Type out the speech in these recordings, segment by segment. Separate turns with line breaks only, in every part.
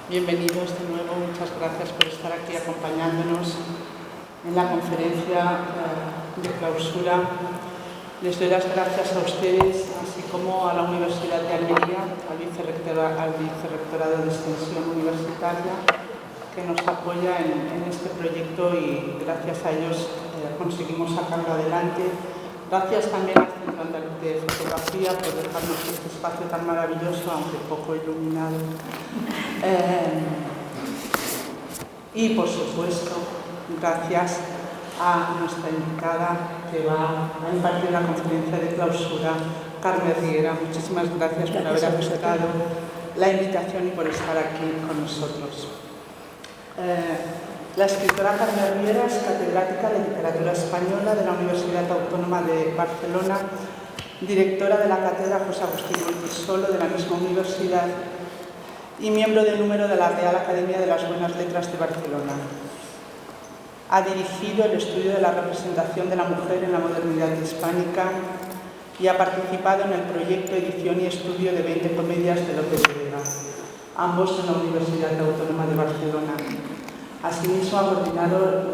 Bienvenidos de nuevo, muchas gracias por estar aquí acompañándonos en la conferencia de clausura. Les doy las gracias a ustedes, así como a la Universidad de Almería, al Vicerrectorado de Extensión Universitaria, que nos apoya en este proyecto y gracias a ellos conseguimos sacarlo adelante. Gracias también al Centro Andaluz de Fotografía por dejarnos este espacio tan maravilloso, aunque poco iluminado. Y por supuesto, gracias a nuestra invitada que va a impartir la conferencia de clausura, Carme Riera. Muchísimas gracias por haber aceptado la invitación y por estar aquí con nosotros. La escritora Carme Riera es catedrática de Literatura Española de la Universidad Autónoma de Barcelona, directora de la Cátedra José Agustín Goytisolo de la misma universidad y miembro del número de la Real Academia de las Buenas Letras de Barcelona. Ha dirigido el estudio de la representación de la mujer en la modernidad hispánica y ha participado en el proyecto Edición y Estudio de 20 comedias de Lope de Vega, ambos en la Universidad Autónoma de Barcelona. Asimismo, ha coordinado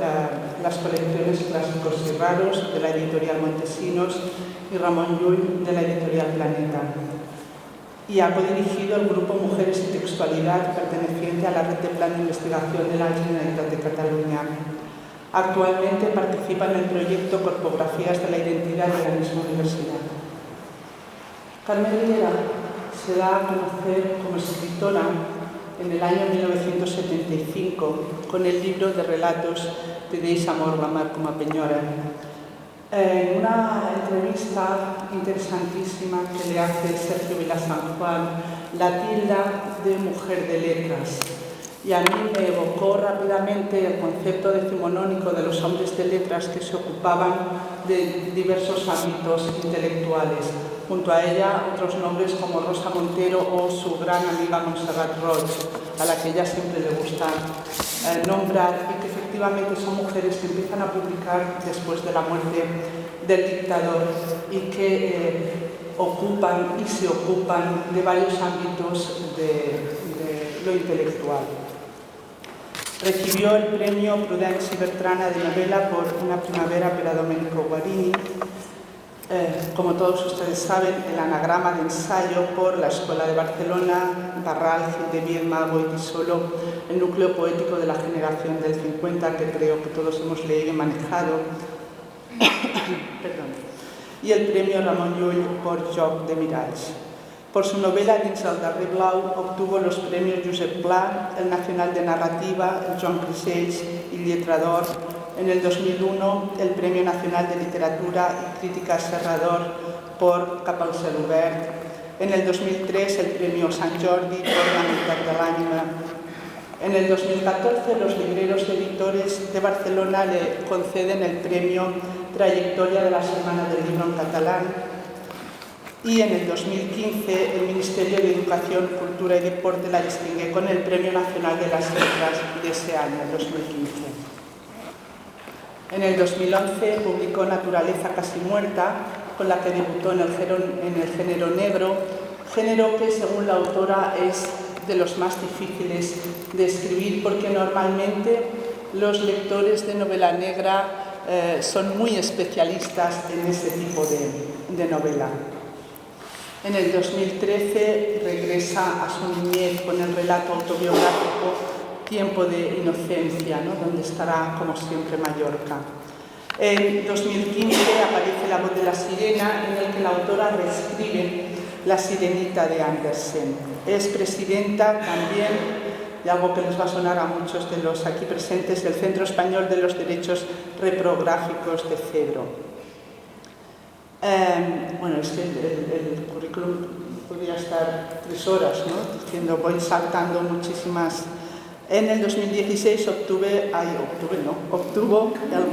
las colecciones Clásicos y Raros de la editorial Montesinos y Ramón Llull de la editorial Planeta. Y ha codirigido el grupo Mujeres y Textualidad, perteneciente a la Red de Plan de Investigación de la Generalitat de Cataluña. Actualmente participa en el proyecto Corpografías de la Identidad de la misma universidad. Carme Riera se da a conocer como escritora en el año 1975 con el libro de relatos de Deix Amor la Mar com a Penyora. En una entrevista interesantísima que le hace Sergio Vila San Juan, la tilda de mujer de letras. Y a mí me evocó rápidamente el concepto decimonónico de los hombres de letras que se ocupaban de diversos ámbitos intelectuales. Junto a ella, otros nombres como Rosa Montero o su gran amiga Montserrat Roig, a la que ella siempre le gusta nombrar, y que efectivamente son mujeres que empiezan a publicar después de la muerte del dictador y que ocupan y se ocupan de varios ámbitos de lo intelectual. Recibió el premio Prudenci Bertrana de novela por Una primavera per a Domenico Guarini. Como todos ustedes saben, el anagrama de ensayo por la Escuela de Barcelona, Barral, Gil de Viedma, Goytisolo, el núcleo poético de la generación del 50, que creo que todos hemos leído y manejado. Y el premio Ramón Llull por Joc de Miralls. Por su novela Dins el darrer blau obtuvo los premios Josep Pla, el Nacional de Narrativa, el Joan Crisells y Lletrador. En el 2001, el Premio Nacional de Literatura y Crítica Serrador por Cap al cel obert. En el 2003, el Premio Sant Jordi por La Meitat de l'ànima. En el 2014, los libreros editores de Barcelona le conceden el Premio Trayectoria de la Semana del Libro en Catalán. Y en el 2015, el Ministerio de Educación, Cultura y Deporte la distingue con el Premio Nacional de las Letras de ese año, 2015. En el 2011 publicó Naturaleza casi muerta, con la que debutó en el género negro, género que, según la autora, es de los más difíciles de escribir porque normalmente los lectores de novela negra son muy especialistas en ese tipo de novela. En el 2013 regresa a su niñez con el relato autobiográfico Tiempo de inocencia, ¿no?, donde estará, como siempre, Mallorca. En 2015 aparece La voz de la sirena, en el que la autora reescribe La sirenita de Andersen. Es presidenta también, y algo que les va a sonar a muchos de los aquí presentes, del Centro Español de los Derechos Reprográficos de Cedro. Bueno, es que el currículum podría estar 3 horas, ¿no?, diciendo, voy saltando muchísimas. En el 2016 obtuvo el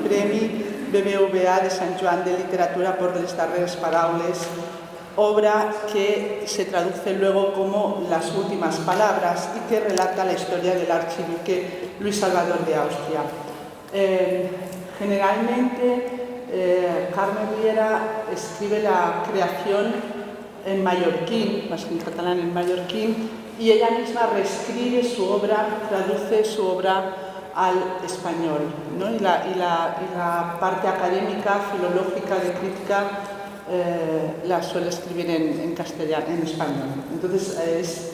Premi BBVA de Sant Joan de Literatura por Les darreres paraules, obra que se traduce luego como Las últimas palabras y que relata la historia del archiduque Luis Salvador de Austria. Generalmente, Carme Riera escribe la creación en mallorquín, más que en catalán, en mallorquín, y ella misma reescribe su obra, traduce su obra al español, ¿no? y la parte académica, filológica, de crítica, la suele escribir en castellano, en español. Entonces es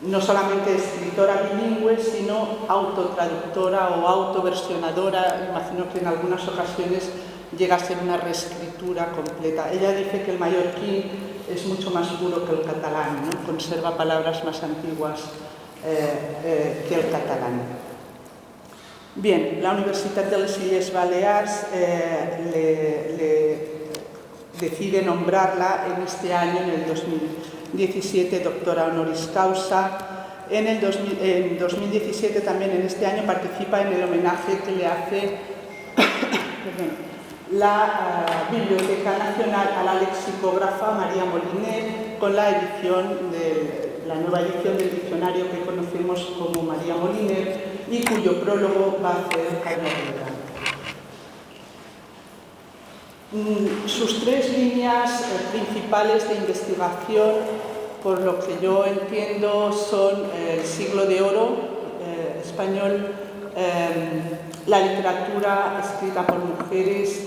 no solamente escritora bilingüe, sino autotraductora o autoversionadora. Imagino que en algunas ocasiones llega a ser una reescritura completa. Ella dice que el mallorquín es mucho más puro que el catalán, ¿no? Conserva palabras más antiguas que el catalán. Bien, la Universitat de les Illes Balears decide nombrarla en este año, en el 2017, doctora honoris causa. En 2017 también, en este año, participa en el homenaje que le hace la Biblioteca Nacional a la lexicógrafa María Moliner, con la nueva edición del diccionario que conocemos como María Moliner y cuyo prólogo va a hacer Jaime Rivera. Sus tres líneas principales de investigación, por lo que yo entiendo, son el siglo de oro español, la literatura escrita por mujeres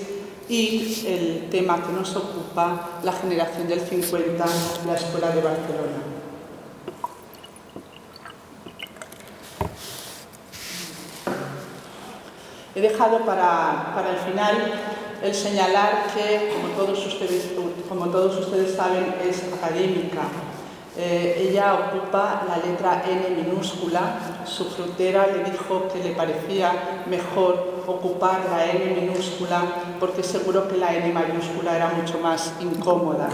y el tema que nos ocupa, la generación del 50, la Escuela de Barcelona. He dejado para el final el señalar que, como todos ustedes saben, es académica. Ella ocupa la letra N minúscula. Su frutera le dijo que le parecía mejor ocupar la N minúscula porque seguro que la N mayúscula era mucho más incómoda.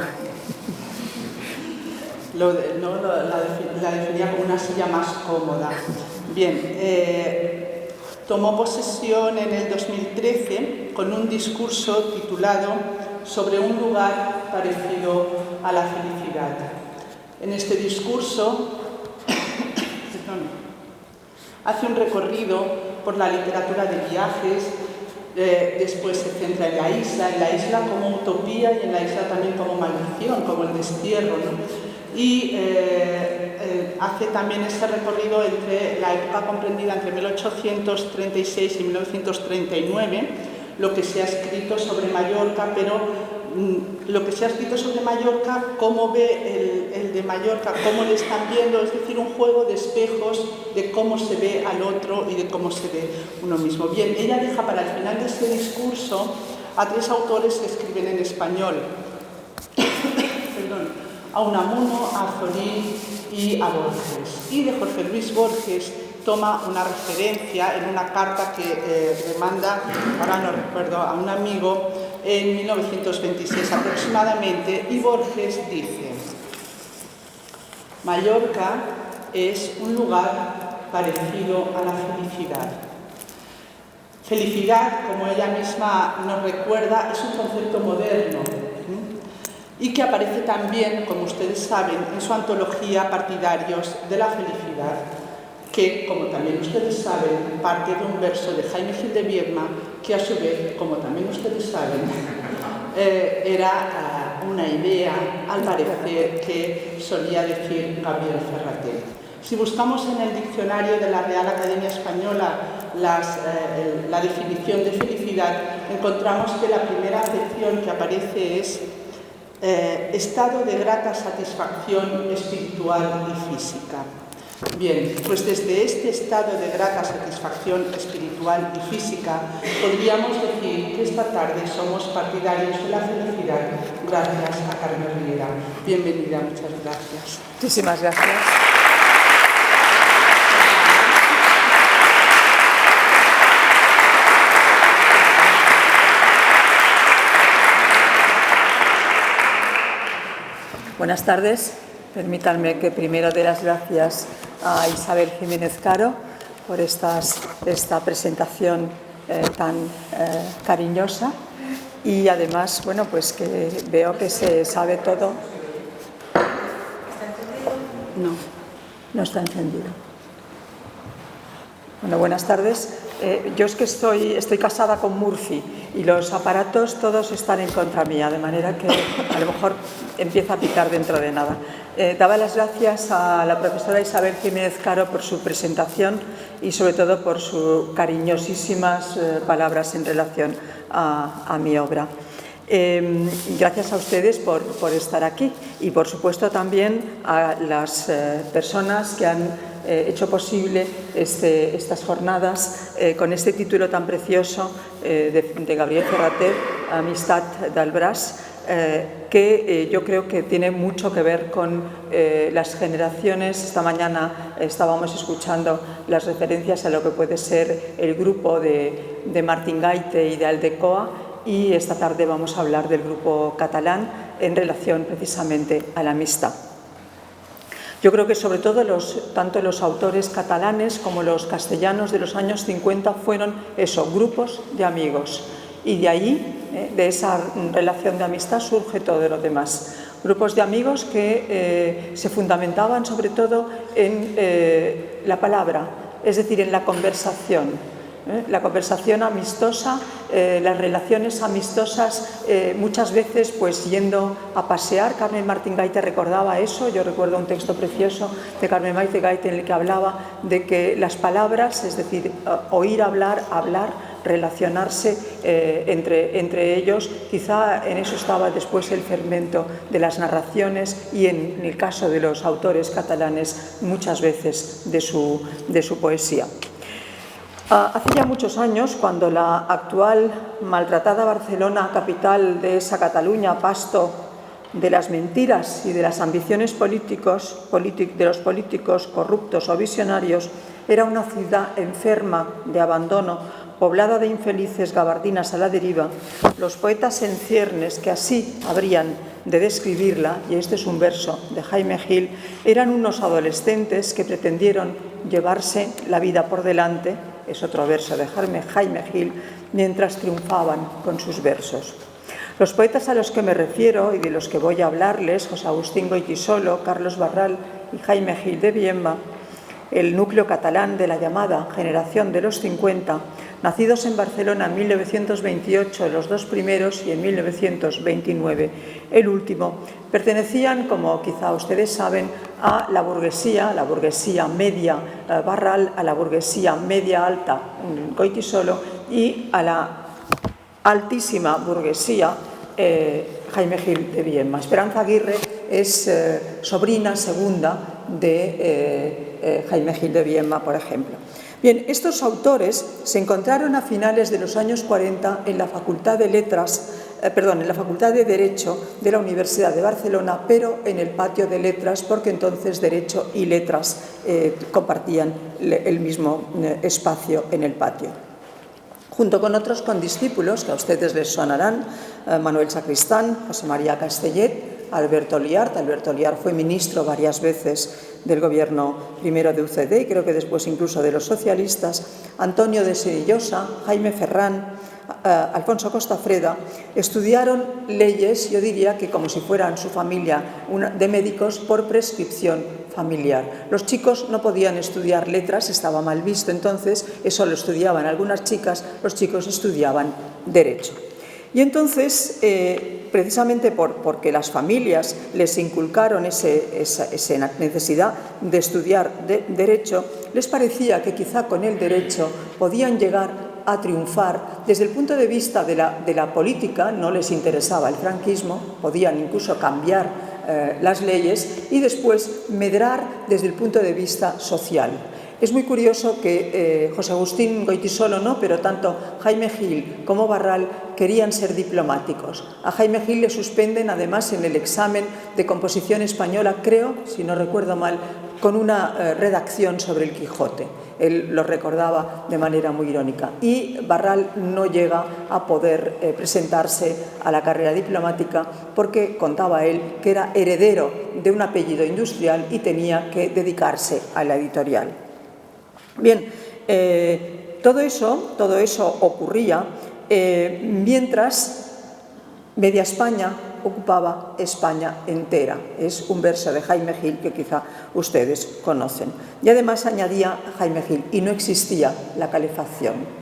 La definía como una silla más cómoda. Bien, tomó posesión en el 2013 con un discurso titulado Sobre un lugar parecido a la felicidad. En este discurso hace un recorrido por la literatura de viajes, después se centra en la isla como utopía y en la isla también como maldición, como el destierro, ¿no? Y hace también ese recorrido entre la época comprendida entre 1836 y 1939, lo que se ha escrito sobre Mallorca, pero lo que se ha escrito sobre Mallorca, cómo ve el de Mallorca, cómo le están viendo, es decir, un juego de espejos de cómo se ve al otro y de cómo se ve uno mismo. Bien, ella deja para el final de este discurso a tres autores que escriben en español. A Unamuno, a Azorín y a Borges. Y de Jorge Luis Borges toma una referencia en una carta que le manda, ahora no recuerdo, a un amigo en 1926 aproximadamente, y Borges dice: Mallorca es un lugar parecido a la felicidad. Felicidad, como ella misma nos recuerda, es un concepto moderno, y que aparece también, como ustedes saben, en su antología Partidarios de la Felicidad, que, como también ustedes saben, parte de un verso de Jaime Gil de Viedma, que a su vez, como también ustedes saben, era una idea, al parecer, que solía decir Gabriel Ferrater. Si buscamos en el diccionario de la Real Academia Española la definición de felicidad, encontramos que la primera acepción que aparece es estado de grata satisfacción espiritual y física. Bien, pues desde este estado de grata satisfacción espiritual y física podríamos decir que esta tarde somos partidarios de la felicidad gracias a Carmen Riera. Bienvenida, muchas gracias.
Muchísimas gracias. Buenas tardes. Permítanme que primero dé las gracias a Isabel Jiménez Caro por esta presentación tan cariñosa y además, bueno, pues que veo que se sabe todo.
¿Está encendido?
No está encendido. Bueno, buenas tardes. Yo es que estoy casada con Murphy y los aparatos todos están en contra mía, de manera que a lo mejor empieza a picar dentro de nada. Daba las gracias a la profesora Isabel Jiménez Caro por su presentación y sobre todo por sus cariñosísimas palabras en relación a mi obra. Gracias a ustedes por estar aquí y por supuesto también a las personas que han hecho posible estas jornadas con este título tan precioso de Gabriel Ferrater, Amistad del Braç, que yo creo que tiene mucho que ver con las generaciones. Esta mañana estábamos escuchando las referencias a lo que puede ser el grupo de Martín Gaite y de Aldecoa, y esta tarde vamos a hablar del grupo catalán en relación precisamente a la amistad. Yo creo que sobre todo tanto los autores catalanes como los castellanos de los años 50 fueron grupos de amigos, y de ahí, de esa relación de amistad, surge todo lo demás. Grupos de amigos que se fundamentaban sobre todo en la palabra, es decir, en la conversación. La conversación amistosa, las relaciones amistosas, muchas veces pues yendo a pasear. Carmen Martín Gaite recordaba eso. Yo recuerdo un texto precioso de Carmen Martín Gaite en el que hablaba de que las palabras, es decir, oír hablar, relacionarse entre ellos, quizá en eso estaba después el fermento de las narraciones y en el caso de los autores catalanes muchas veces de su poesía. Hace ya muchos años, cuando la actual maltratada Barcelona, capital de esa Cataluña, pasto de las mentiras y de las ambiciones de los políticos corruptos o visionarios, era una ciudad enferma de abandono, poblada de infelices gabardinas a la deriva, los poetas en ciernes que así habrían de describirla, y este es un verso de Jaime Gil, eran unos adolescentes que pretendieron llevarse la vida por delante, es otro verso de Jaime Gil, mientras triunfaban con sus versos. Los poetas a los que me refiero y de los que voy a hablarles, José Agustín Goytisolo, Carlos Barral y Jaime Gil de Biemba, el núcleo catalán de la llamada generación de los 50, nacidos en Barcelona en 1928, los dos primeros, y en 1929, el último, pertenecían, como quizá ustedes saben, a la burguesía media Barral, a la burguesía media alta Goytisolo y a la altísima burguesía Jaime Gil de Biemba. Esperanza Aguirre es sobrina segunda de Jaime Gil de Biemba, por ejemplo. Bien, estos autores se encontraron a finales de los años 40 en la Facultad de Derecho de la Universidad de Barcelona, pero en el patio de Letras, porque entonces Derecho y Letras compartían el mismo espacio en el patio. Junto con otros condiscípulos que a ustedes les sonarán, Manuel Sacristán, José María Castellet, Alberto Liart. Alberto Liart fue ministro varias veces del gobierno primero de UCD y creo que después incluso de los socialistas, Antonio de Senillosa, Jaime Ferrán, Alfonso Costafreda, estudiaron leyes, yo diría que como si fueran su familia de médicos, por prescripción familiar. Los chicos no podían estudiar letras, estaba mal visto entonces, eso lo estudiaban algunas chicas, los chicos estudiaban Derecho. Y entonces, precisamente porque las familias les inculcaron esa necesidad de estudiar Derecho, les parecía que quizá con el Derecho podían llegar a triunfar. Desde el punto de vista de la política, no les interesaba el franquismo, podían incluso cambiar las leyes y después medrar desde el punto de vista social. Es muy curioso que José Agustín Goytisolo no, pero tanto Jaime Gil como Barral querían ser diplomáticos. A Jaime Gil le suspenden además en el examen de composición española, creo, si no recuerdo mal, con una redacción sobre el Quijote. Él lo recordaba de manera muy irónica. Y Barral no llega a poder presentarse a la carrera diplomática porque contaba él que era heredero de un apellido industrial y tenía que dedicarse a la editorial. Bien, todo eso ocurría mientras Media España ocupaba España entera. Es un verso de Jaime Gil que quizá ustedes conocen. Y además añadía Jaime Gil, y no existía la calefacción.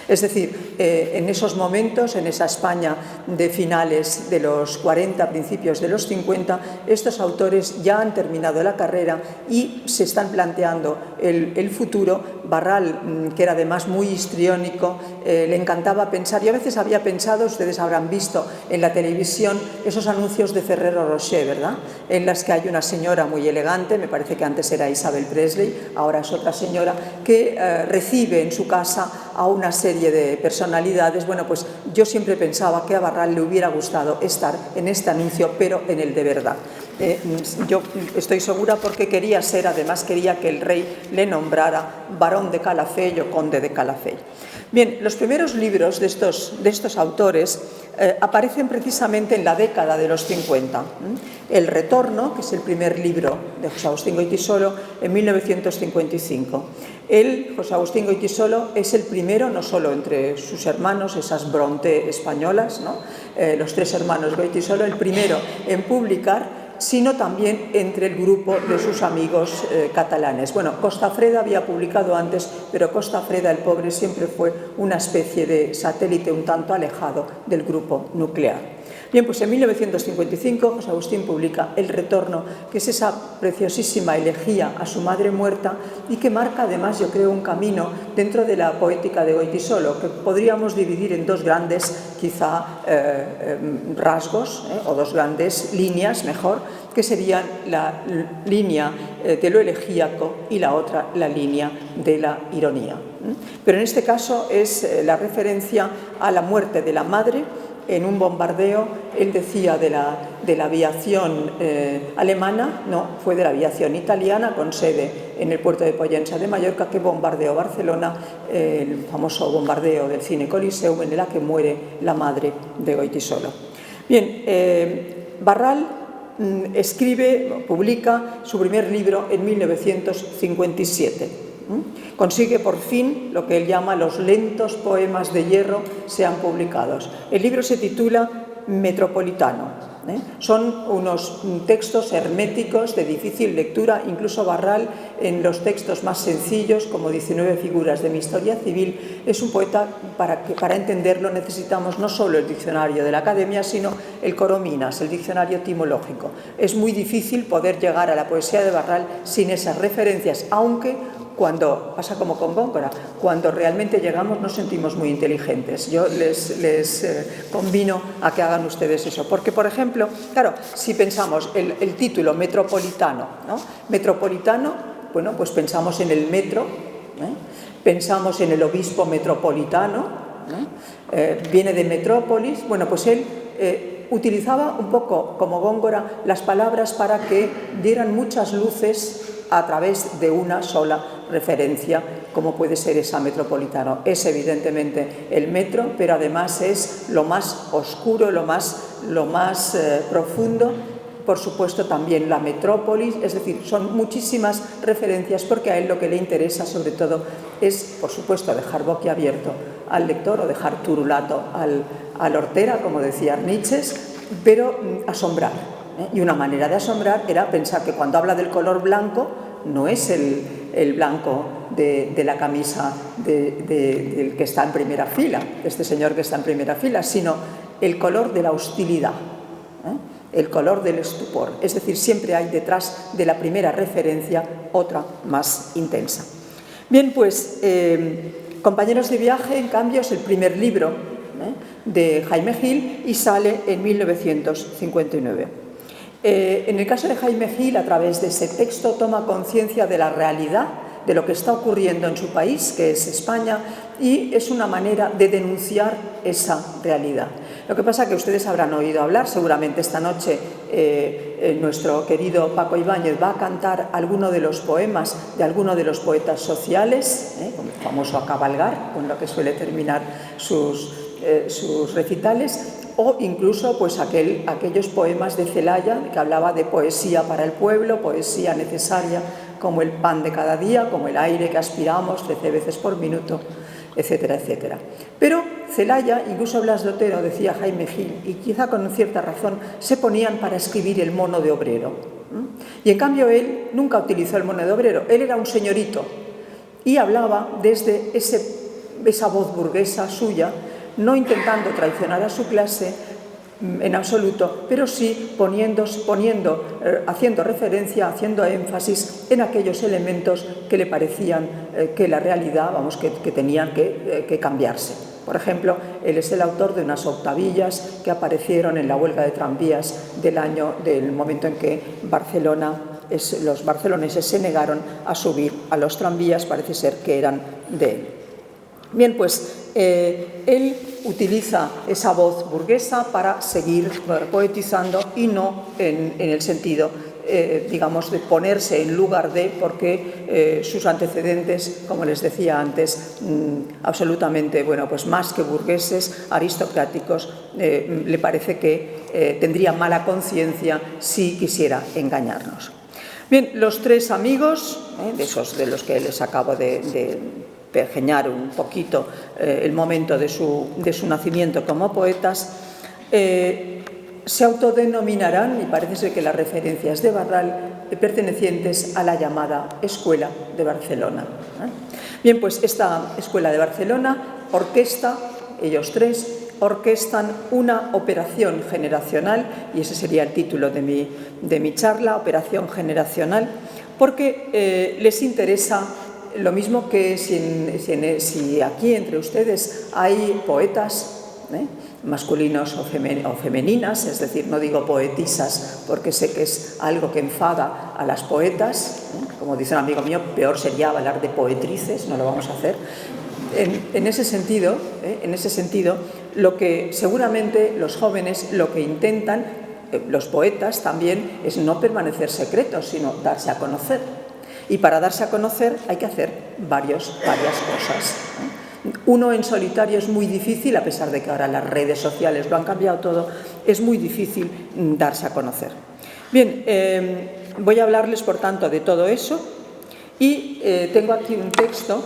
Es decir, en esos momentos, en esa España de finales de los 40, principios de los 50, estos autores ya han terminado la carrera y se están planteando el futuro. Barral, que era además muy histriónico, le encantaba pensar, y a veces había pensado, ustedes habrán visto en la televisión esos anuncios de Ferrero Rocher, ¿verdad?, en las que hay una señora muy elegante, me parece que antes era Isabel Presley, ahora es otra señora, que recibe en su casa a una serie de personalidades. Bueno, pues yo siempre pensaba que a Barral le hubiera gustado estar en este anuncio, pero en el de verdad. Yo estoy segura porque quería ser, además quería que el rey le nombrara barón de Calafell o conde de Calafell. Bien, los primeros libros de estos autores aparecen precisamente en la década de los 50. El Retorno, que es el primer libro de José Agustín Goytisolo, en 1955. Él, José Agustín Goytisolo, es el primero, no solo entre sus hermanos, esas Bronte españolas, ¿no?, los tres hermanos Goytisolo, el primero en publicar, sino también entre el grupo de sus amigos catalanes. Bueno, Costafreda había publicado antes, pero Costafreda, el pobre, siempre fue una especie de satélite un tanto alejado del grupo nuclear. Bien, pues en 1955 José Agustín publica El Retorno, que es esa preciosísima elegía a su madre muerta y que marca además, yo creo, un camino dentro de la poética de Goytisolo, que podríamos dividir en dos grandes, quizá, rasgos, o dos grandes líneas, mejor, que serían la línea de lo elegíaco y la otra, la línea de la ironía. Pero en este caso es la referencia a la muerte de la madre en un bombardeo. Él decía de la aviación alemana, no, fue de la aviación italiana con sede en el puerto de Pollensa de Mallorca, que bombardeó Barcelona, el famoso bombardeo del Cine Coliseum, en el que muere la madre de Goytisolo. Bien, Barral publica su primer libro en 1957. Consigue por fin lo que él llama los lentos poemas de hierro sean publicados. El libro se titula Metropolitano. Son unos textos herméticos de difícil lectura. Incluso Barral, en los textos más sencillos, como 19 figuras de mi historia civil, es un poeta para entenderlo necesitamos no solo el diccionario de la Academia, sino el Corominas, el diccionario etimológico. Es muy difícil poder llegar a la poesía de Barral sin esas referencias, aunque cuando pasa como con Góngora, cuando realmente llegamos nos sentimos muy inteligentes. Yo les convino a que hagan ustedes eso, porque, por ejemplo, claro, si pensamos el título metropolitano, ¿no? Metropolitano, bueno, pues pensamos en el metro, pensamos en el obispo metropolitano, viene de metrópolis. Bueno, pues él utilizaba un poco como Góngora las palabras para que dieran muchas luces a través de una sola referencia, como puede ser esa metropolitano. Es evidentemente el metro, pero además es lo más oscuro, lo más profundo, por supuesto también la metrópolis, es decir, son muchísimas referencias, porque a él lo que le interesa sobre todo es, por supuesto, dejar boquiabierto al lector o dejar turulato al hortera, como decía Nietzsche, pero asombrar. Y una manera de asombrar era pensar que cuando habla del color blanco no es el blanco de la camisa del que está en primera fila, de este señor que está en primera fila, sino el color de la hostilidad, el color del estupor. Es decir, siempre hay detrás de la primera referencia otra más intensa. Bien, pues Compañeros de viaje, en cambio, es el primer libro de Jaime Gil y sale en 1959. En el caso de Jaime Gil, a través de ese texto, toma conciencia de la realidad, de lo que está ocurriendo en su país, que es España, y es una manera de denunciar esa realidad. Lo que pasa es que ustedes habrán oído hablar, seguramente esta noche nuestro querido Paco Ibáñez va a cantar alguno de los poemas de alguno de los poetas sociales, como el famoso A Cabalgar, con lo que suele terminar sus recitales, o incluso pues aquellos poemas de Celaya, que hablaba de poesía para el pueblo, poesía necesaria como el pan de cada día, como el aire que aspiramos 13 veces por minuto, etcétera, etcétera. Pero Celaya, incluso Blas de Otero, decía Jaime Gil, y quizá con cierta razón, se ponían para escribir el mono de obrero. Y en cambio él nunca utilizó el mono de obrero, él era un señorito y hablaba desde esa voz burguesa suya, no intentando traicionar a su clase en absoluto, pero sí haciendo referencia, haciendo énfasis en aquellos elementos que le parecían que la realidad, que tenían que cambiarse. Por ejemplo, él es el autor de unas octavillas que aparecieron en la huelga de tranvías del momento en que los barceloneses se negaron a subir a los tranvías, parece ser que eran de él. Bien, pues él utiliza esa voz burguesa para seguir poetizando y no en el sentido, digamos, de ponerse en lugar de, porque sus antecedentes, como les decía antes, absolutamente, bueno, pues más que burgueses, aristocráticos, le parece que tendría mala conciencia si quisiera engañarnos. Bien, los tres amigos, de los que les acabo de pergeñar un poquito el momento de su nacimiento como poetas, se autodenominarán, y parece ser que la referencia es de Barral, pertenecientes a la llamada Escuela de Barcelona. Bien, pues esta Escuela de Barcelona orquesta, ellos tres orquestan una operación generacional, y ese sería el título de mi charla, operación generacional, porque les interesa lo mismo que si aquí entre ustedes hay poetas masculinos o femeninas, es decir, no digo poetisas porque sé que es algo que enfada a las poetas, como dice un amigo mío, peor sería hablar de poetrices, no lo vamos a hacer. En ese sentido, lo que seguramente los jóvenes lo que intentan, los poetas también, es no permanecer secretos, sino darse a conocer. Y para darse a conocer hay que hacer varias cosas. Uno en solitario es muy difícil, a pesar de que ahora las redes sociales lo han cambiado todo, es muy difícil darse a conocer. Bien, voy a hablarles, por tanto, de todo eso y tengo aquí un texto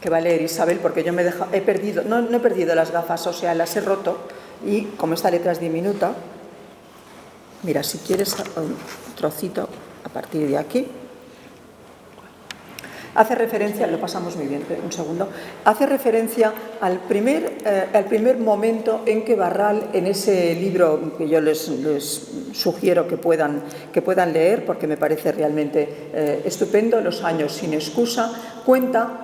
que va a leer Isabel, porque yo no he perdido las gafas, o sea, las he roto, y como esta letra es diminuta, mira, si quieres un trocito a partir de aquí. Hace referencia, lo pasamos muy bien, un segundo, hace referencia al primer momento en que Barral, en ese libro que yo les sugiero que puedan leer, porque me parece realmente estupendo, Los años sin excusa, cuenta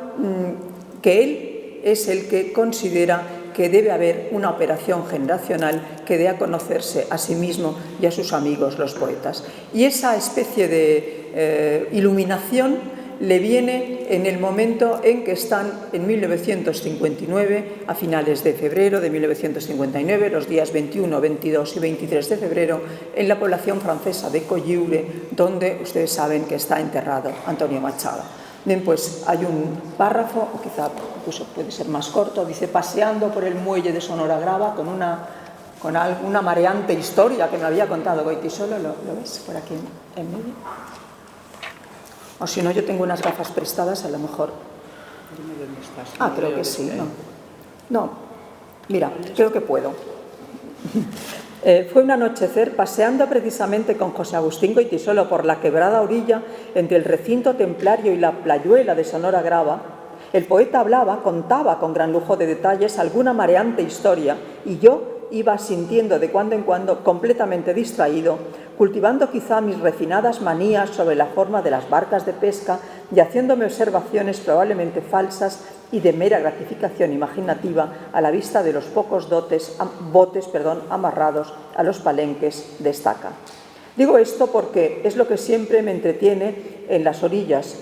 que él es el que considera que debe haber una operación generacional que dé a conocerse a sí mismo y a sus amigos, los poetas. Y esa especie de iluminación le viene en el momento en que están en 1959, a finales de febrero de 1959, los días 21, 22 y 23 de febrero, en la población francesa de Coyiure, donde ustedes saben que está enterrado Antonio Machado. Bien, pues hay un párrafo, o quizá incluso puede ser más corto, dice: paseando por el muelle de Sonora-Grava con una mareante historia que me había contado Goytisolo, ¿lo ves por aquí en medio? O si no, yo tengo unas gafas prestadas, a lo mejor. Creo que sí. No, mira, creo que puedo. Fue un anochecer paseando precisamente con José Agustín Goytisolo por la quebrada orilla entre el recinto templario y la playuela de Sonora-Grava. El poeta contaba con gran lujo de detalles alguna mareante historia, y yo iba sintiendo de cuando en cuando completamente distraído, cultivando quizá mis refinadas manías sobre la forma de las barcas de pesca y haciéndome observaciones probablemente falsas y de mera gratificación imaginativa a la vista de los pocos botes amarrados a los palenques de estaca. Digo esto porque es lo que siempre me entretiene en las orillas,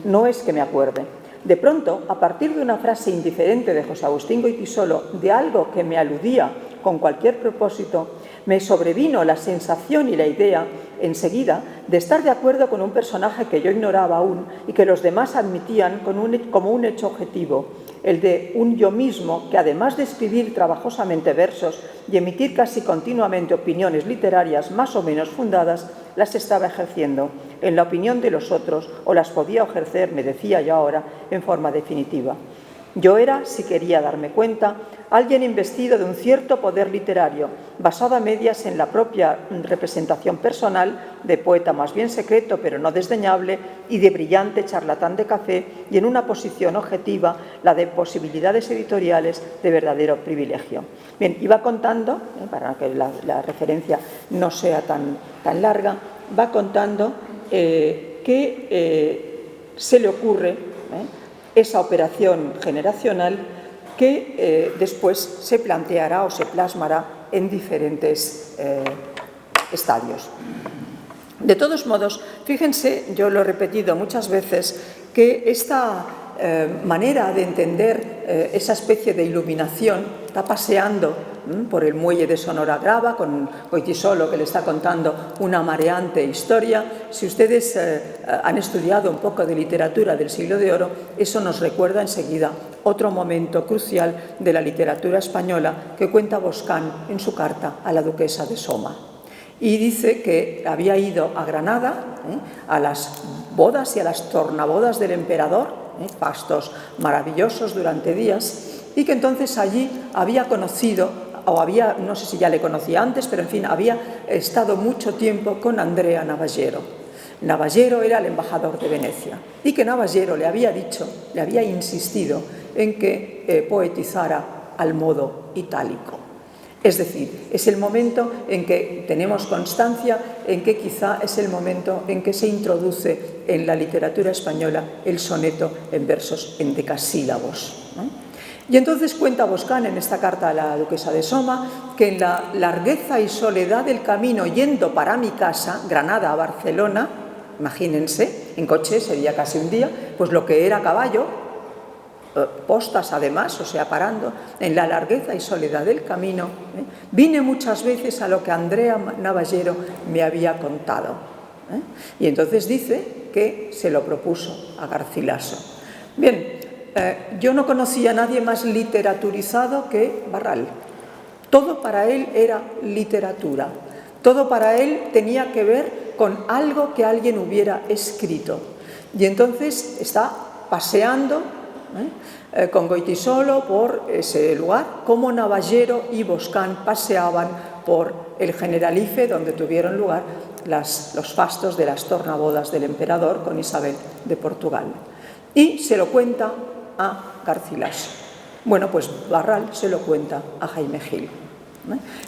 no es que me acuerde. De pronto, a partir de una frase indiferente de José Agustín Goytisolo, de algo que me aludía con cualquier propósito, me sobrevino la sensación y la idea, enseguida, de estar de acuerdo con un personaje que yo ignoraba aún y que los demás admitían como un hecho objetivo, el de un yo mismo que, además de escribir trabajosamente versos y emitir casi continuamente opiniones literarias más o menos fundadas, las estaba ejerciendo en la opinión de los otros, o las podía ejercer, me decía yo ahora, en forma definitiva. Yo era, si quería darme cuenta, alguien investido de un cierto poder literario, basado a medias en la propia representación personal de poeta más bien secreto, pero no desdeñable, y de brillante charlatán de café, y en una posición objetiva, la de posibilidades editoriales de verdadero privilegio. Bien, iba contando, para que la referencia no sea tan larga, va contando que se le ocurre esa operación generacional que después se planteará o se plasmará en diferentes estadios. De todos modos, fíjense, yo lo he repetido muchas veces, que esta manera de entender esa especie de iluminación está paseando por el muelle de Sonora-Grava con Goytisolo, que le está contando una mareante historia. Si ustedes han estudiado un poco de literatura del Siglo de Oro, eso nos recuerda enseguida otro momento crucial de la literatura española que cuenta Boscán en su carta a la duquesa de Soma. Y dice que había ido a Granada a las bodas y a las tornabodas del emperador, fastos maravillosos durante días, y que entonces allí había conocido, o había, no sé si ya le conocía antes, pero en fin, había estado mucho tiempo con Andrea Navallero. Navallero era el embajador de Venecia y que Navallero le había dicho, le había insistido en que poetizara al modo itálico. Es decir, es el momento en que tenemos constancia, en que quizá es el momento en que se introduce en la literatura española el soneto en versos en decasílabos, ¿no? Y entonces cuenta Boscán en esta carta a la duquesa de Soma que en la largueza y soledad del camino yendo para mi casa, Granada a Barcelona, imagínense, en coche sería casi un día, pues lo que era a caballo, postas además, o sea, parando, en la largueza y soledad del camino, vine muchas veces a lo que Andrea Navallero me había contado. Y entonces dice que se lo propuso a Garcilaso. Bien, yo no conocía a nadie más literaturizado que Barral. Todo para él era literatura. Todo para él tenía que ver con algo que alguien hubiera escrito. Y entonces está paseando con Goytisolo por ese lugar, como Navallero y Boscán paseaban por el Generalife, donde tuvieron lugar los fastos de las tornabodas del emperador con Isabel de Portugal. Y se lo cuenta a Garcilaso. Bueno, pues Barral se lo cuenta a Jaime Gil.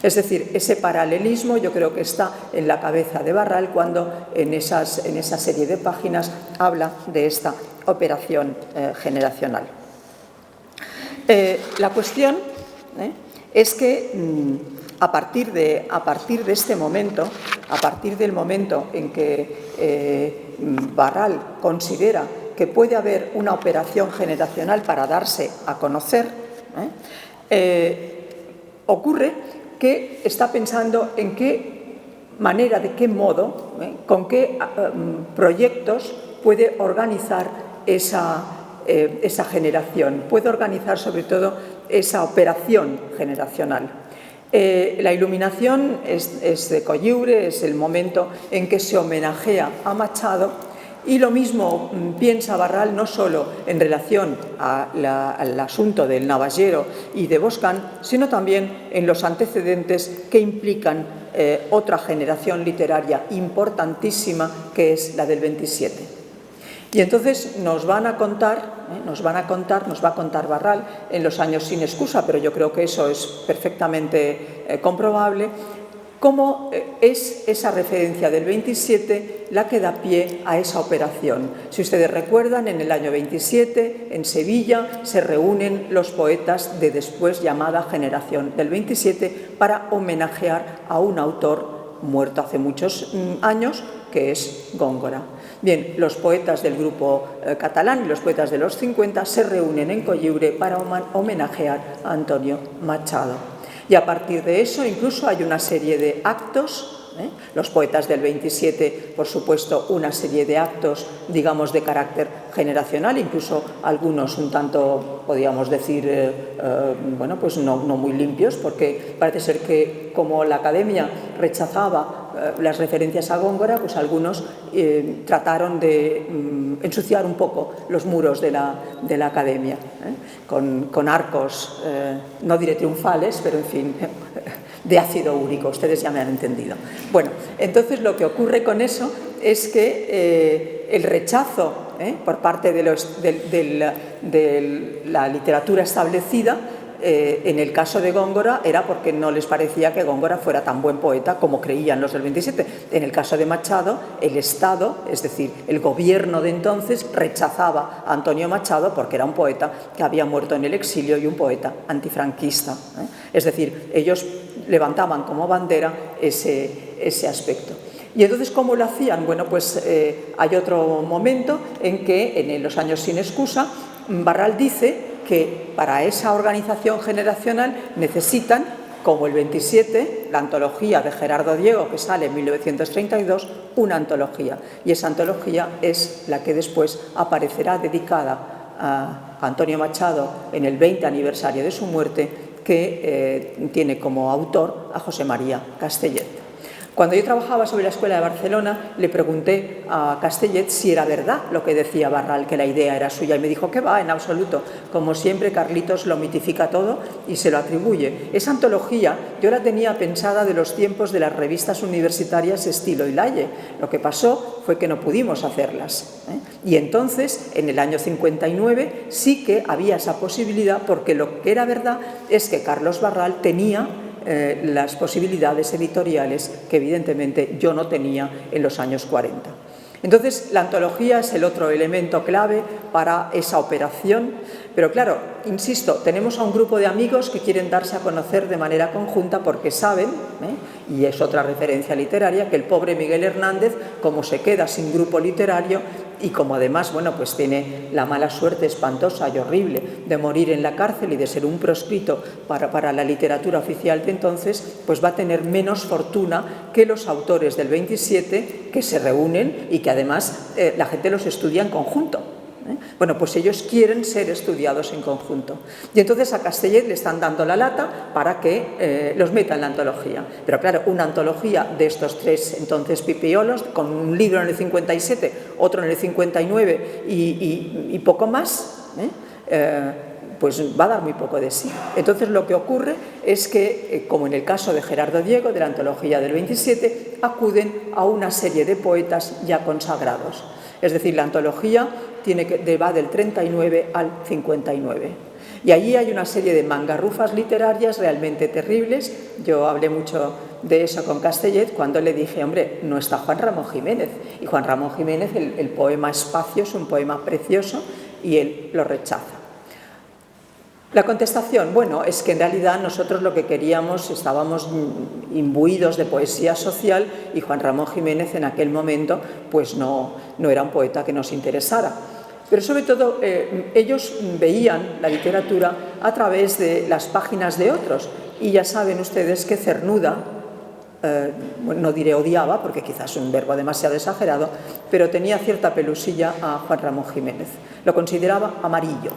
Es decir, ese paralelismo yo creo que está en la cabeza de Barral cuando en esa serie de páginas habla de esta operación generacional. La cuestión es que a partir de este momento, a partir del momento en que Barral considera que puede haber una operación generacional para darse a conocer, ocurre que está pensando en qué manera, de qué modo, con qué proyectos puede organizar esa generación, puede organizar sobre todo esa operación generacional. La iluminación es de Coyiure, es el momento en que se homenajea a Machado. Y lo mismo piensa Barral no solo en relación al asunto del Navallero y de Boscán, sino también en los antecedentes que implican otra generación literaria importantísima, que es la del 27. Y entonces nos va a contar Barral en Los años sin excusa, pero yo creo que eso es perfectamente comprobable, cómo es esa referencia del 27 la que da pie a esa operación. Si ustedes recuerdan, en el año 27, en Sevilla, se reúnen los poetas de después llamada generación del 27 para homenajear a un autor muerto hace muchos años, que es Góngora. Bien, los poetas del grupo catalán y los poetas de los 50 se reúnen en Coyiure para homenajear a Antonio Machado. Y a partir de eso incluso hay una serie de actos, los poetas del 27, por supuesto, una serie de actos, digamos, de carácter generacional, incluso algunos un tanto, podríamos decir, bueno, pues no muy limpios, porque parece ser que como la Academia rechazaba las referencias a Góngora, pues algunos trataron de ensuciar un poco los muros de la academia, con arcos, no diré triunfales, pero en fin, de ácido úrico, ustedes ya me han entendido. Bueno, entonces lo que ocurre con eso es que el rechazo por parte de la literatura establecida, en el caso de Góngora era porque no les parecía que Góngora fuera tan buen poeta como creían los del 27. En el caso de Machado, el Estado, es decir, el gobierno de entonces, rechazaba a Antonio Machado porque era un poeta que había muerto en el exilio y un poeta antifranquista. Es decir, ellos levantaban como bandera ese aspecto. Y entonces, ¿cómo lo hacían? Bueno, pues hay otro momento en que, en los años sin excusa, Barral dice que para esa organización generacional necesitan, como el 27, la antología de Gerardo Diego, que sale en 1932, una antología. Y esa antología es la que después aparecerá dedicada a Antonio Machado en el 20 aniversario de su muerte, que tiene como autor a José María Castellet. Cuando yo trabajaba sobre la Escuela de Barcelona, le pregunté a Castellet si era verdad lo que decía Barral, que la idea era suya, y me dijo que va, en absoluto. Como siempre, Carlitos lo mitifica todo y se lo atribuye. Esa antología yo la tenía pensada de los tiempos de las revistas universitarias estilo Ilaye. Lo que pasó fue que no pudimos hacerlas. Y entonces, en el año 59, sí que había esa posibilidad, porque lo que era verdad es que Carlos Barral tenía las posibilidades editoriales que evidentemente yo no tenía en los años 40. Entonces, la antología es el otro elemento clave para esa operación, pero claro, insisto, tenemos a un grupo de amigos que quieren darse a conocer de manera conjunta porque saben, y es otra referencia literaria, que el pobre Miguel Hernández, como se queda sin grupo literario y como además, bueno, pues tiene la mala suerte espantosa y horrible de morir en la cárcel y de ser un proscrito para la literatura oficial de entonces, pues va a tener menos fortuna que los autores del 27 que se reúnen y que además la gente los estudia en conjunto. Bueno, pues ellos quieren ser estudiados en conjunto. Y entonces a Castellet le están dando la lata para que los meta en la antología. Pero claro, una antología de estos tres entonces pipiolos, con un libro en el 57, otro en el 59 y poco más, pues va a dar muy poco de sí. Entonces lo que ocurre es que, como en el caso de Gerardo Diego, de la antología del 27, acuden a una serie de poetas ya consagrados. Es decir, la antología va del 39 al 59. Y allí hay una serie de mangarrufas literarias realmente terribles. Yo hablé mucho de eso con Castellet cuando le dije, hombre, no está Juan Ramón Jiménez. Y Juan Ramón Jiménez, el poema Espacio, es un poema precioso y él lo rechaza. La contestación, bueno, es que en realidad nosotros lo que queríamos, estábamos imbuidos de poesía social y Juan Ramón Jiménez en aquel momento pues no era un poeta que nos interesara. Pero sobre todo ellos veían la literatura a través de las páginas de otros y ya saben ustedes que Cernuda, no diré odiaba porque quizás es un verbo demasiado exagerado, pero tenía cierta pelusilla a Juan Ramón Jiménez, lo consideraba amarillo.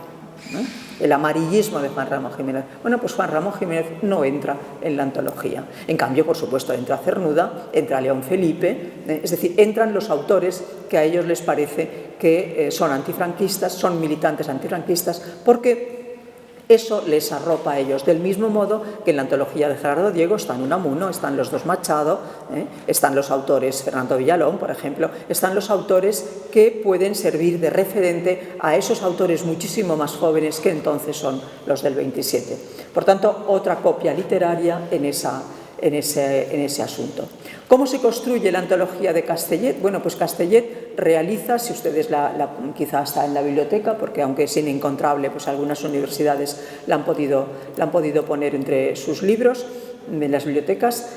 El amarillismo de Juan Ramón Jiménez. Bueno, pues Juan Ramón Jiménez no entra en la antología. En cambio, por supuesto, entra Cernuda, entra León Felipe, es decir, entran los autores que a ellos les parece que son antifranquistas, son militantes antifranquistas, porque eso les arropa a ellos, del mismo modo que en la antología de Gerardo Diego están Unamuno, están los dos Machado, están los autores Fernando Villalón, por ejemplo, están los autores que pueden servir de referente a esos autores muchísimo más jóvenes que entonces son los del 27. Por tanto, otra copia literaria en ese asunto. ¿Cómo se construye la antología de Castellet? Bueno, pues Castellet realiza, si ustedes quizá está en la biblioteca, porque aunque es inencontrable, pues algunas universidades la han podido poner entre sus libros, en las bibliotecas,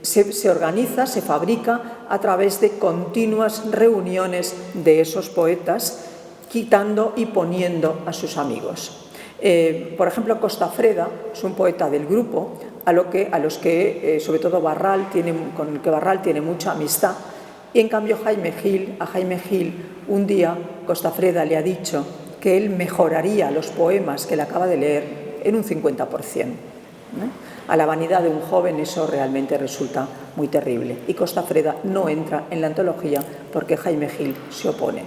se organiza, se fabrica a través de continuas reuniones de esos poetas, quitando y poniendo a sus amigos. Por ejemplo, Costafreda es un poeta del grupo, a los que sobre todo con el que Barral tiene mucha amistad, y en cambio a Jaime Gil un día Costafreda le ha dicho que él mejoraría los poemas que le acaba de leer en un 50%. A la vanidad de un joven eso realmente resulta muy terrible. Y Costafreda no entra en la antología porque Jaime Gil se opone.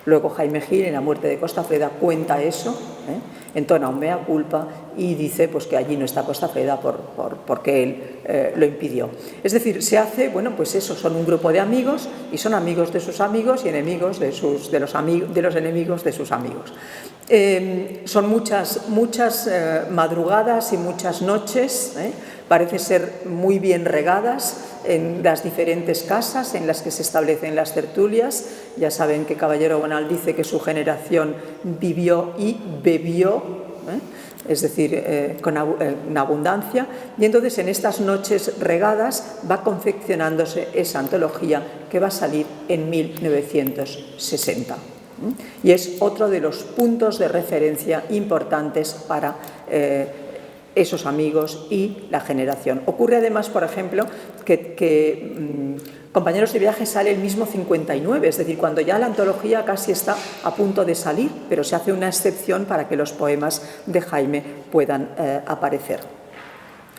Luego Jaime Gil, en La muerte de Costafreda, cuenta eso, entona un mea culpa y dice pues, que allí no está Costafreda porque él lo impidió. Es decir, se hace, bueno, pues eso, son un grupo de amigos y son amigos de sus amigos y enemigos de los enemigos de sus amigos. Son muchas madrugadas y muchas noches, parece ser muy bien regadas en las diferentes casas en las que se establecen las tertulias. Ya saben que Caballero Bonal dice que su generación vivió y bebió, es decir, con abundancia, y entonces en estas noches regadas va confeccionándose esa antología que va a salir en 1960. Y es otro de los puntos de referencia importantes para esos amigos y la generación. Ocurre además, por ejemplo, que Compañeros de viaje sale el mismo 59, es decir, cuando ya la antología casi está a punto de salir, pero se hace una excepción para que los poemas de Jaime puedan aparecer.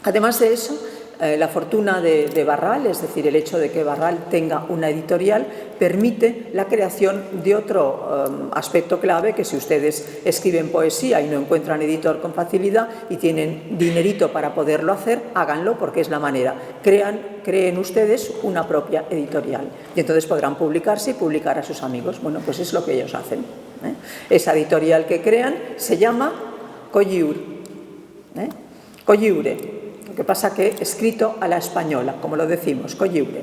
Además de eso, la fortuna de Barral, es decir, el hecho de que Barral tenga una editorial, permite la creación de otro aspecto clave, que si ustedes escriben poesía y no encuentran editor con facilidad y tienen dinerito para poderlo hacer, háganlo porque es la manera. Creen ustedes una propia editorial y entonces podrán publicarse y publicar a sus amigos. Bueno, pues es lo que ellos hacen. Esa editorial que crean se llama Colliure. Colliure. Lo que pasa que escrito a la española, como lo decimos, Colliure.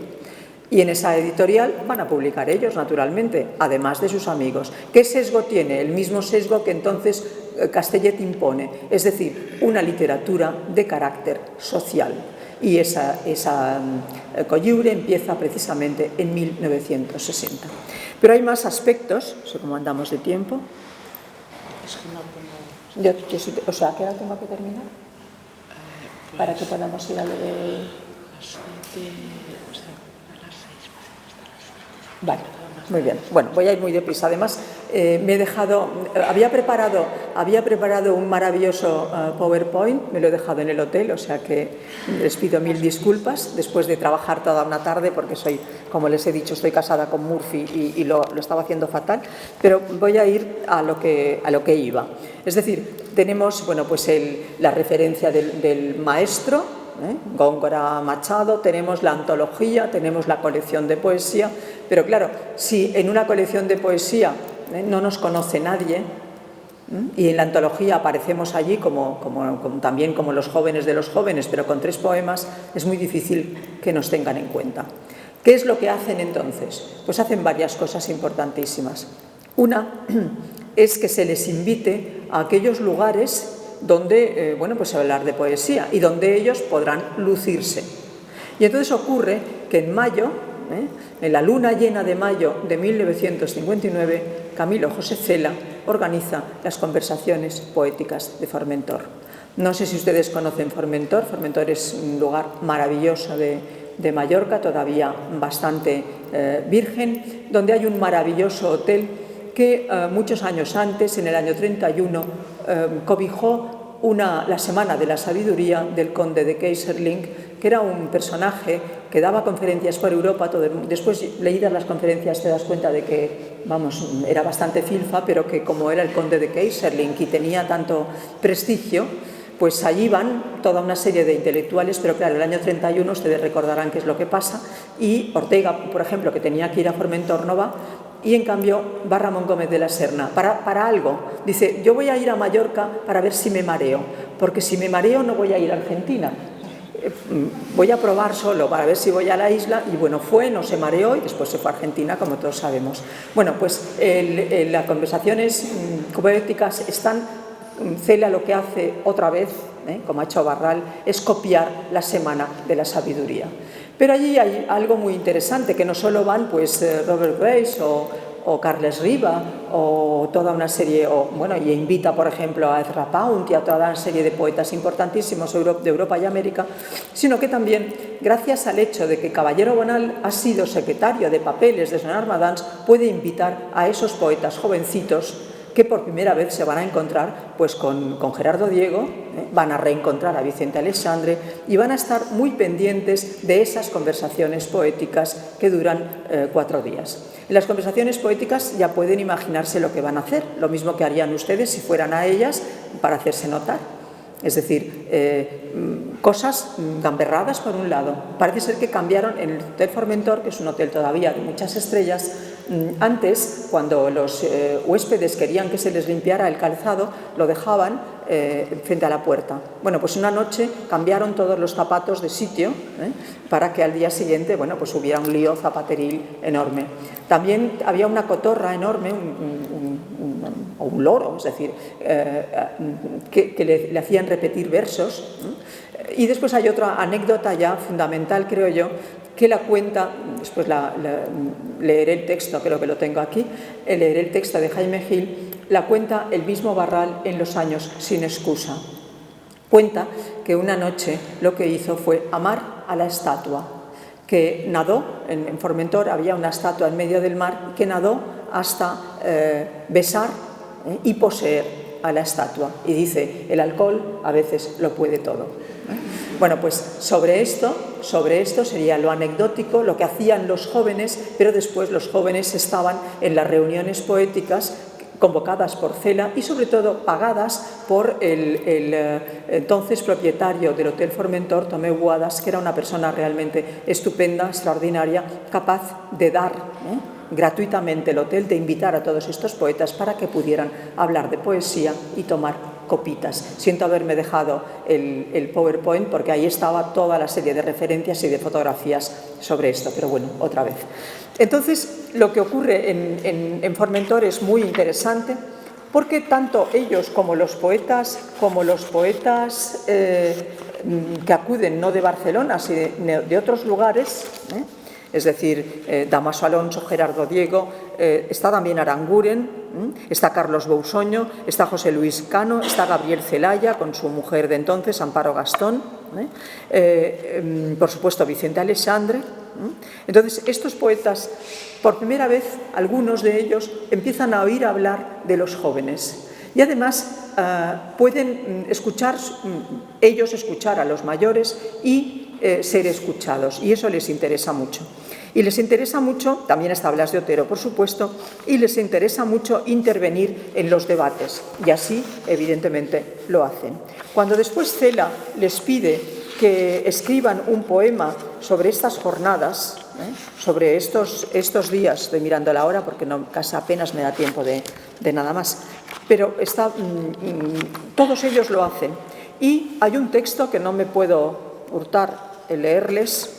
Y en esa editorial van a publicar ellos, naturalmente, además de sus amigos. ¿Qué sesgo tiene? El mismo sesgo que entonces Castellet impone, es decir, una literatura de carácter social. Y esa Colliure empieza precisamente en 1960. Pero hay más aspectos, no sé cómo andamos de tiempo.
Es que no tengo...
O sea, ¿qué hora tengo que terminar?
Pues,
para que podamos ir a lo de...
A las 7, o sea, a las 6, hasta las 7.
Vale, muy bien. Bueno, voy a ir muy deprisa. Además, me he dejado... Había preparado un maravilloso PowerPoint, me lo he dejado en el hotel, o sea que les pido mil disculpas después de trabajar toda una tarde, porque soy, como les he dicho, estoy casada con Murphy y lo estaba haciendo fatal, pero voy a ir a lo que iba. Es decir, tenemos, bueno, pues la referencia del maestro, Góngora Machado, tenemos la antología, tenemos la colección de poesía, pero claro, si en una colección de poesía no nos conoce nadie y en la antología aparecemos allí también como los jóvenes de los jóvenes, pero con 3 poemas, es muy difícil que nos tengan en cuenta. ¿Qué es lo que hacen entonces? Pues hacen varias cosas importantísimas. Una es que se les invite a aquellos lugares donde, bueno, pues hablar de poesía y donde ellos podrán lucirse. Y entonces ocurre que en mayo, en la luna llena de mayo de 1959, Camilo José Cela organiza las conversaciones poéticas de Formentor. No sé si ustedes conocen Formentor. Formentor es un lugar maravilloso de Mallorca, todavía bastante virgen, donde hay un maravilloso hotel que muchos años antes, en el año 31, cobijó la Semana de la Sabiduría del conde de Keyserling, que era un personaje que daba conferencias por Europa. Después, leídas las conferencias, te das cuenta de que, vamos, era bastante filfa, pero que como era el conde de Keyserling y tenía tanto prestigio, pues allí van toda una serie de intelectuales, pero claro, el año 31 ustedes recordarán qué es lo que pasa, y Ortega, por ejemplo, que tenía que ir a Formentor, no va, y en cambio va Ramón Gómez de la Serna, para algo. Dice, yo voy a ir a Mallorca para ver si me mareo, porque si me mareo no voy a ir a Argentina. Voy a probar solo para ver si voy a la isla, y bueno, no se mareó y después se fue a Argentina, como todos sabemos. Bueno, pues las conversaciones poéticas están... Cela lo que hace otra vez, como ha hecho Barral, es copiar la Semana de la Sabiduría. Pero allí hay algo muy interesante, que no solo van pues Robert Grace o Carles Riba o toda una serie, y invita por ejemplo a Ezra Pound y a toda una serie de poetas importantísimos de Europa y América, sino que también, gracias al hecho de que Caballero Bonal ha sido secretario de papeles de Son Armadans, puede invitar a esos poetas jovencitos que por primera vez se van a encontrar pues, con Gerardo Diego, van a reencontrar a Vicente Aleixandre y van a estar muy pendientes de esas conversaciones poéticas que duran 4 días. En las conversaciones poéticas ya pueden imaginarse lo que van a hacer, lo mismo que harían ustedes si fueran a ellas para hacerse notar. Es decir, cosas gamberradas por un lado. Parece ser que cambiaron en el Hotel Formentor, que es un hotel todavía de muchas estrellas. Antes, cuando los huéspedes querían que se les limpiara el calzado, lo dejaban frente a la puerta. Bueno, pues una noche cambiaron todos los zapatos de sitio para que al día siguiente, bueno, pues hubiera un lío zapateril enorme. También había una cotorra enorme, un loro, es decir, que le hacían repetir versos. Y después hay otra anécdota ya fundamental, creo yo, que la cuenta, después leeré el texto, creo que lo tengo aquí, leeré el texto de Jaime Gil, la cuenta el mismo Barral en Los años sin excusa. Cuenta que una noche lo que hizo fue amar a la estatua, que nadó, en Formentor había una estatua en medio del mar, que nadó hasta besar y poseer a la estatua. Y dice, el alcohol a veces lo puede todo. Bueno, pues sobre esto sería lo anecdótico, lo que hacían los jóvenes, pero después los jóvenes estaban en las reuniones poéticas convocadas por Cela y sobre todo pagadas por el entonces propietario del Hotel Formentor, Tomeu Boadas, que era una persona realmente estupenda, extraordinaria, capaz de dar gratuitamente el hotel, de invitar a todos estos poetas para que pudieran hablar de poesía y tomar copitas. Siento haberme dejado el PowerPoint porque ahí estaba toda la serie de referencias y de fotografías sobre esto, pero bueno, otra vez. Entonces, lo que ocurre en Formentor es muy interesante porque tanto ellos como los poetas que acuden no de Barcelona, sino de otros lugares, es decir, Damaso Alonso, Gerardo Diego, está también Aranguren, está Carlos Bousoño, está José Luis Cano, está Gabriel Celaya con su mujer de entonces, Amparo Gastón, por supuesto Vicente Aleixandre. Entonces, estos poetas, por primera vez, algunos de ellos empiezan a oír hablar de los jóvenes y además pueden ellos escuchar a los mayores y ser escuchados, y eso les interesa mucho. Y les interesa mucho, también está Blas de Otero, por supuesto, y les interesa mucho intervenir en los debates, y así, evidentemente, lo hacen. Cuando después Cela les pide que escriban un poema sobre estas jornadas, sobre estos días, estoy mirando la hora porque casi apenas me da tiempo de nada más, pero todos ellos lo hacen. Y hay un texto que no me puedo hurtar el leerles,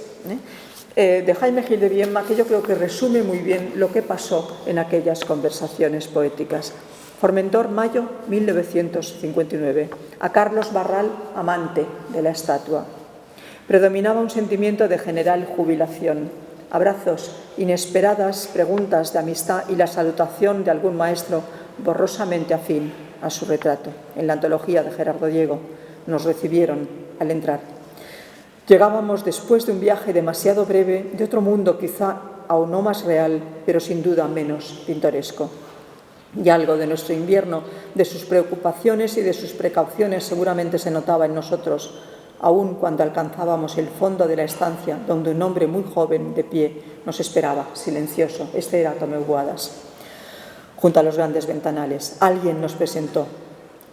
de Jaime Gil de Biedma, que yo creo que resume muy bien lo que pasó en aquellas conversaciones poéticas. Formentor, mayo 1959. A Carlos Barral, amante de la estatua. Predominaba un sentimiento de general jubilación. Abrazos, inesperadas preguntas de amistad y la salutación de algún maestro borrosamente afín a su retrato. En la antología de Gerardo Diego nos recibieron al entrar. Llegábamos después de un viaje demasiado breve, de otro mundo quizá aún no más real, pero sin duda menos pintoresco. Y algo de nuestro invierno, de sus preocupaciones y de sus precauciones seguramente se notaba en nosotros, aun cuando alcanzábamos el fondo de la estancia, donde un hombre muy joven, de pie, nos esperaba, silencioso. Este era Tomeu Boadas. Junto a los grandes ventanales, alguien nos presentó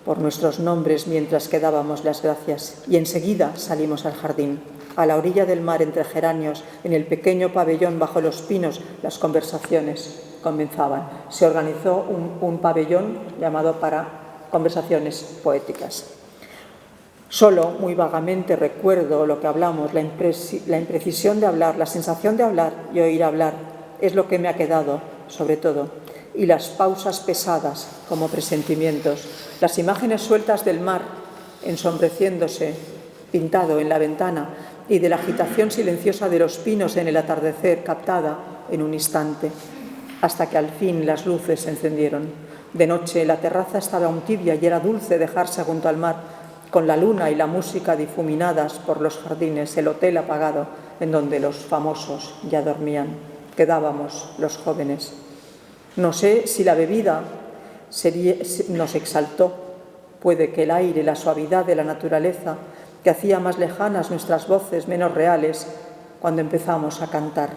por nuestros nombres mientras que dábamos las gracias, y enseguida salimos al jardín. A la orilla del mar, entre geranios, en el pequeño pabellón bajo los pinos, las conversaciones comenzaban. Se organizó un pabellón llamado para conversaciones poéticas. Solo muy vagamente recuerdo lo que hablamos, la imprecisión de hablar, la sensación de hablar y oír hablar, es lo que me ha quedado, sobre todo. Y las pausas pesadas como presentimientos, las imágenes sueltas del mar ensombreciéndose, pintado en la ventana, y de la agitación silenciosa de los pinos en el atardecer, captada en un instante, hasta que al fin las luces se encendieron. De noche la terraza estaba aún tibia y era dulce dejarse junto al mar, con la luna y la música difuminadas por los jardines, el hotel apagado en donde los famosos ya dormían. Quedábamos los jóvenes. No sé si la bebida nos exaltó. Puede que el aire, la suavidad de la naturaleza, que hacía más lejanas nuestras voces, menos reales, cuando empezamos a cantar.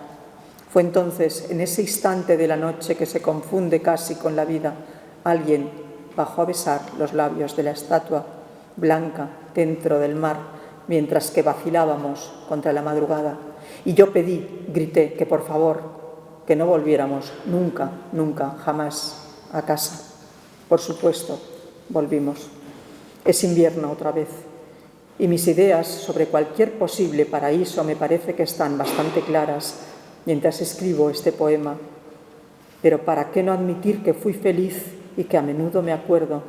Fue entonces, en ese instante de la noche que se confunde casi con la vida, alguien bajó a besar los labios de la estatua blanca dentro del mar, mientras que vacilábamos contra la madrugada. Y yo grité, que por favor, que no volviéramos nunca, nunca, jamás a casa. Por supuesto, volvimos. Es invierno otra vez. Y mis ideas sobre cualquier posible paraíso me parece que están bastante claras mientras escribo este poema. Pero ¿para qué no admitir que fui feliz y que a menudo me acuerdo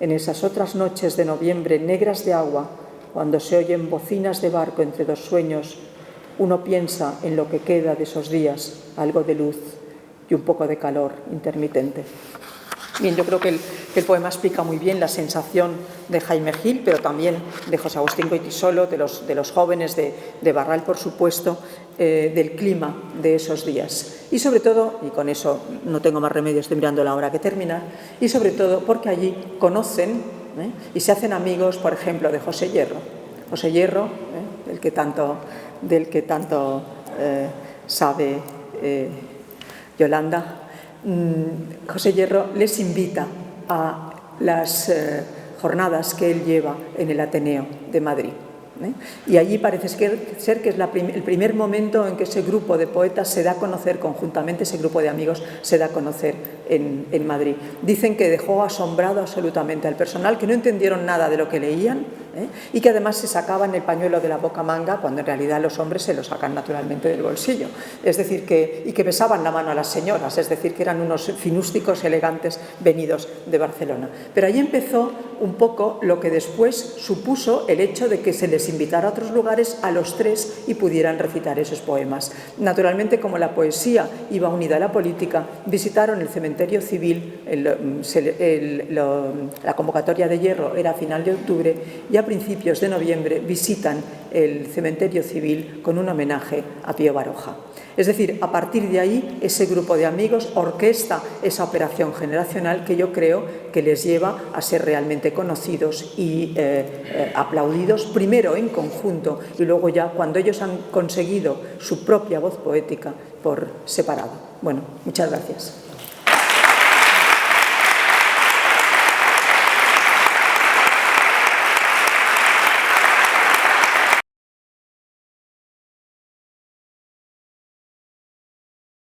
en esas otras noches de noviembre negras de agua, cuando se oyen bocinas de barco entre dos sueños? Uno piensa en lo que queda de esos días, algo de luz y un poco de calor intermitente. Bien, yo creo que el poema explica muy bien la sensación de Jaime Gil, pero también de José Agustín Goytisolo, de los jóvenes, de Barral, por supuesto, del clima de esos días. Y sobre todo, y con eso no tengo más remedio, estoy mirando la hora que terminar, y sobre todo porque allí conocen y se hacen amigos, por ejemplo, de José Hierro. José Hierro, del que tanto sabe Yolanda. José Hierro les invita a las jornadas que él lleva en el Ateneo de Madrid. Y allí parece ser que es el primer momento en que ese grupo de poetas se da a conocer conjuntamente, ese grupo de amigos se da a conocer en Madrid. Dicen que dejó asombrado absolutamente al personal, que no entendieron nada de lo que leían, y que además se sacaban el pañuelo de la boca manga, cuando en realidad los hombres se lo sacan naturalmente del bolsillo. Es decir, que besaban la mano a las señoras, es decir, que eran unos finústicos elegantes venidos de Barcelona. Pero allí empezó un poco lo que después supuso el hecho de que se les invitara a otros lugares a los tres y pudieran recitar esos poemas. Naturalmente, como la poesía iba unida a la política, visitaron el cementerio civil, la convocatoria de Hierro era a final de octubre, y a principios de noviembre visitan el cementerio civil con un homenaje a Pío Baroja. Es decir, a partir de ahí, ese grupo de amigos orquesta esa operación generacional que yo creo que les lleva a ser realmente conocidos y aplaudidos, primero en conjunto y luego ya cuando ellos han conseguido su propia voz poética por separado. Bueno, muchas gracias.